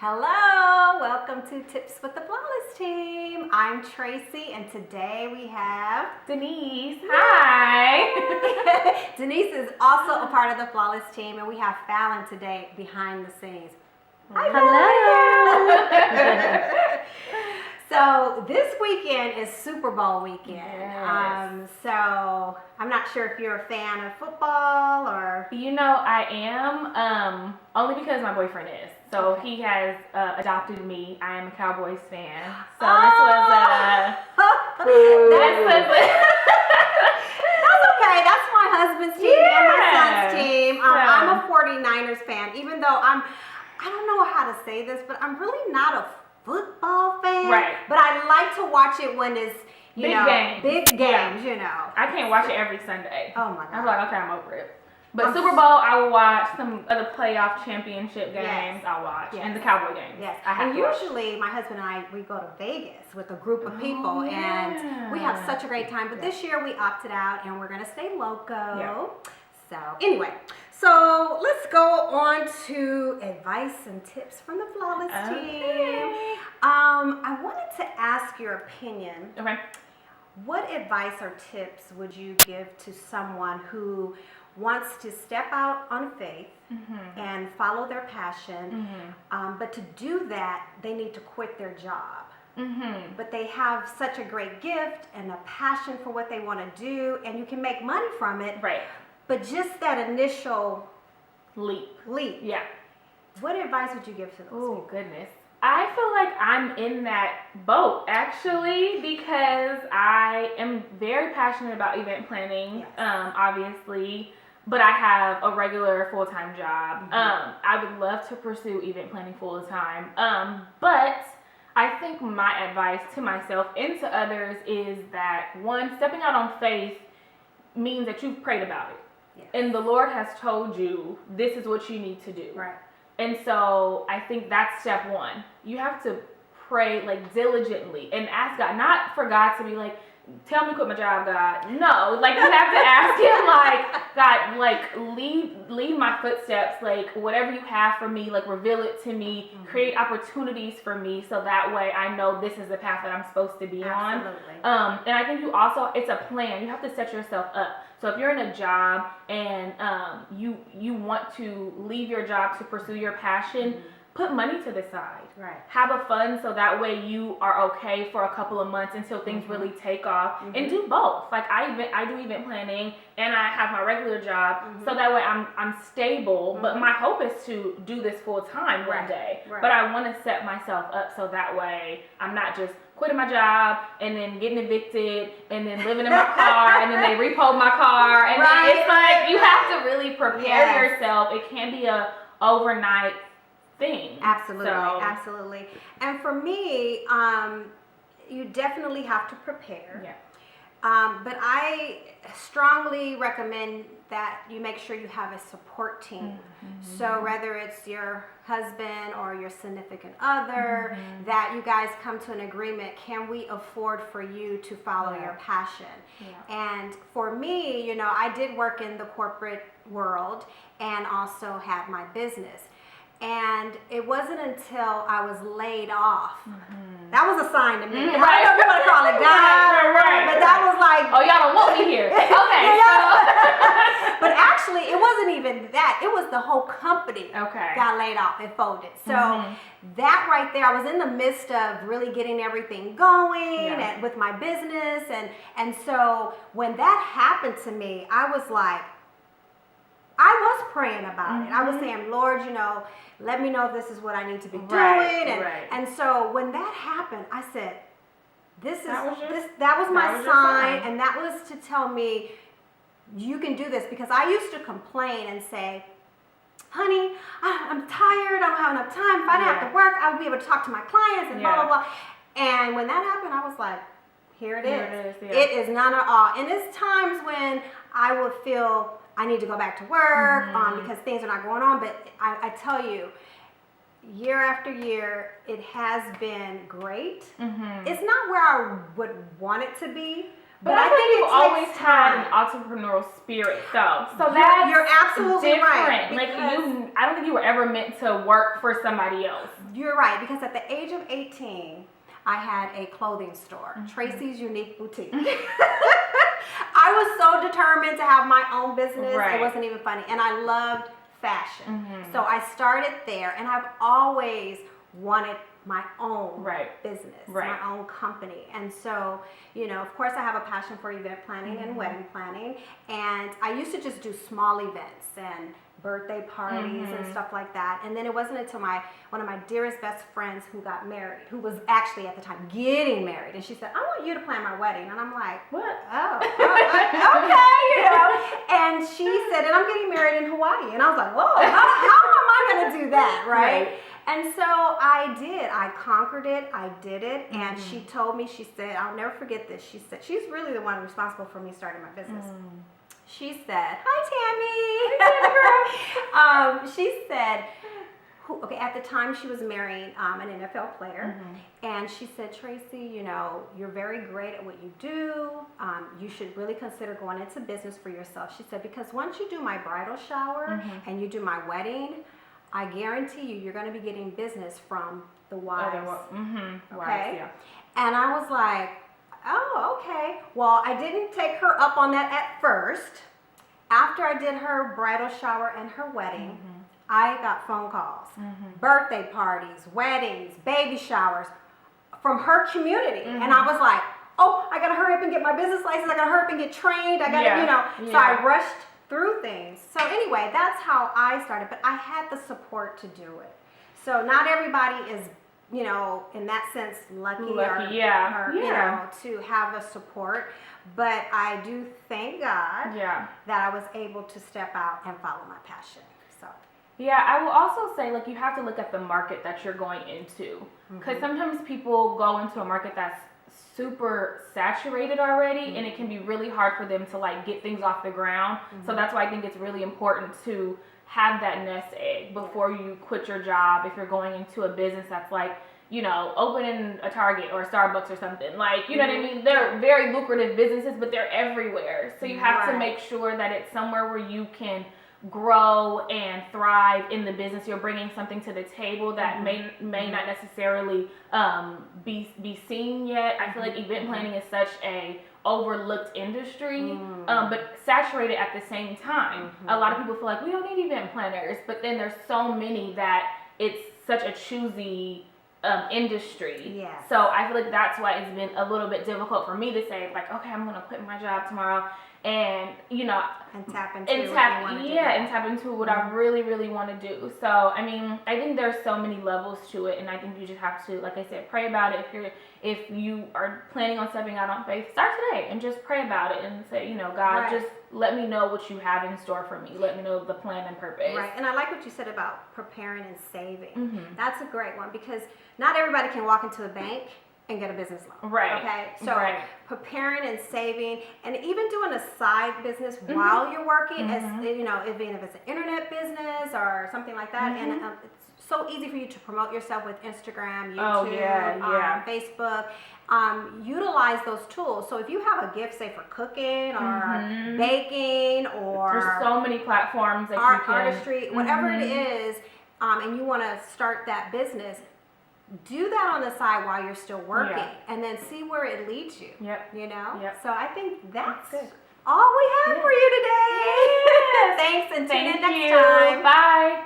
Hello, welcome to Tips with the Flawless Team. I'm Tracy, and today we have Denise. Hi. Denise is also a part of the Flawless Team, and we have Fallon today behind the scenes. Hello. So this weekend is Super Bowl weekend. Yes. So I'm not sure if you're a fan of football or. You know, I am, only because my boyfriend is. So he has adopted me. I am a Cowboys fan. So this was That's okay. That's my husband's team and my son's team. I'm a 49ers fan, even though I don't know how to say this, but I'm really not a football fan. Right. But I like to watch it when it's, big games, Yeah. I can't watch it every Sunday. Oh my God. I'm like, okay, I'm over it. But Super Bowl, I will watch. Some other playoff championship games, I'll watch. Yes. And the Cowboy games. Yes. I have And to watch. usually my husband and I, we go to Vegas with a group of people and we have such a great time. But this year we opted out and we're going to stay local. Yeah. So anyway, so let's go on to advice and tips from the Flawless Team. I wanted to ask your opinion. Okay. What advice or tips would you give to someone who wants to step out on faith and follow their passion, but to do that, they need to quit their job. But they have such a great gift and a passion for what they want to do, and you can make money from it. Right. But just that initial Leap. Yeah. What advice would you give to those Oh, people? goodness. I feel like I'm in that boat, actually, because I am very passionate about event planning, obviously, but I have a regular full-time job. I would love to pursue event planning full-time, but I think my advice to myself and to others is that, one, stepping out on faith means that you've prayed about it. Yes. And the Lord has told you this is what you need to do. Right. And so I think that's step one. You have to pray like diligently and ask God, not for God to be like, tell me to quit my job, God. No, like you have to ask him like, God, like lead my footsteps, like whatever you have for me, like reveal it to me, create opportunities for me so that way I know this is the path that I'm supposed to be on. And I think you also, it's a plan. You have to set yourself up. So if you're in a job and you want to leave your job to pursue your passion, put money to the side. Right. Have a fund so that way you are okay for a couple of months until things really take off. And do both. Like I do event planning and I have my regular job, so that way I'm stable. But my hope is to do this full time one day. Right. But I want to set myself up so that way I'm not just quitting my job and then getting evicted and then living in my car and then they repo my car and then it's like you have to really prepare yourself. It can't be a overnight thing. Absolutely. And for me, you definitely have to prepare. Yeah. But I strongly recommend that you make sure you have a support team. So whether it's your husband or your significant other, that you guys come to an agreement, can we afford for you to follow your passion? And for me, I did work in the corporate world and also had my business. And it wasn't until I was laid off. That was a sign to me. I don't know if you want to call it God, but that was like, oh, y'all don't want me here. Okay. But actually, it wasn't even that. It was the whole company got laid off. It folded. So that right there, I was in the midst of really getting everything going and with my business. And so when that happened to me, I was like, I was praying about it. I was saying, Lord, let me know if this is what I need to be doing. And so when that happened, I said, that was my sign. And that was to tell me, you can do this. Because I used to complain and say, honey, I'm tired. I don't have enough time. If I didn't have to work, I would be able to talk to my clients and blah, blah, blah. And when that happened, I was like, here it is. It is none at all. And there's times when I would feel I need to go back to work because things are not going on. But I tell you, year after year, it has been great. It's not where I would want it to be, But I think you've always had an entrepreneurial spirit, though. So that's you're absolutely different. right. Like I don't think you were ever meant to work for somebody else. You're right, because at the age of 18, I had a clothing store, Tracy's Unique Boutique. I was so determined to have my own business. Right. It wasn't even funny, and I loved fashion. So I started there, and I've always wanted my own business, my own company. And so, you know, of course I have a passion for event planning and wedding planning, and I used to just do small events and birthday parties and stuff like that. And then it wasn't until one of my dearest best friends who got married, who was actually at the time getting married, and she said, I want you to plan my wedding. And I'm like, what? Okay, you know. And she said, and I'm getting married in Hawaii. And I was like, whoa, how am I going to do that, right? And so I did. I conquered it. I did it. And she told me, she said, I'll never forget this. She said, she's really the one responsible for me starting my business. She said, hi, Tammy. She said, okay, at the time she was marrying an NFL player. And she said, Tracy, you know, you're very great at what you do. You should really consider going into business for yourself. She said, because once you do my bridal shower and you do my wedding, I guarantee you're going to be getting business from the wives. Okay? Wives, yeah. And I was like, oh, okay. Well, I didn't take her up on that at first. After I did her bridal shower and her wedding, I got phone calls, birthday parties, weddings, baby showers from her community. And I was like, oh, I got to hurry up and get my business license. I got to hurry up and get trained. I got to, you know. So I rushed through things. So anyway, that's how I started, but I had the support to do it. So not everybody is, you know, in that sense, lucky or you know, to have a support, but I do thank God that I was able to step out and follow my passion. So yeah, I will also say, like, you have to look at the market that you're going into, because sometimes people go into a market that's super saturated already, and it can be really hard for them to like get things off the ground. So that's why I think it's really important to have that nest egg before you quit your job. If you're going into a business that's like, you know, opening a Target or a Starbucks or something, like, you know what I mean? They're very lucrative businesses, but they're everywhere. So you have to make sure that it's somewhere where you can grow and thrive in the business. You're bringing something to the table that may not necessarily be seen yet. I feel like event planning is such a overlooked industry, but saturated at the same time. A lot of people feel like we don't need event planners, but then there's so many that it's such a choosy industry. So I feel like that's why it's been a little bit difficult for me to say, like, okay, I'm gonna quit my job tomorrow and, you know, and tap into what I really, really want to do. So I mean, I think there's so many levels to it, and I think you just have to, like I said, pray about it. If you are planning on stepping out on faith, start today and just pray about it and say, you know, God, just let me know what you have in store for me. Let me know the plan and purpose. Right. And I like what you said about preparing and saving. That's a great one, because not everybody can walk into the bank and get a business loan. Right. Okay. So preparing and saving, and even doing a side business while you're working, as you know, even if it's an internet business or something like that, and it's so easy for you to promote yourself with Instagram, YouTube, Facebook. Utilize those tools. So if you have a gift, say for cooking or baking, or there's so many platforms that you can artistry, whatever it is, and you want to start that business, do that on the side while you're still working, and then see where it leads you. You know? So I think that's all we have for you today. Thanks, and tune in next time. Bye.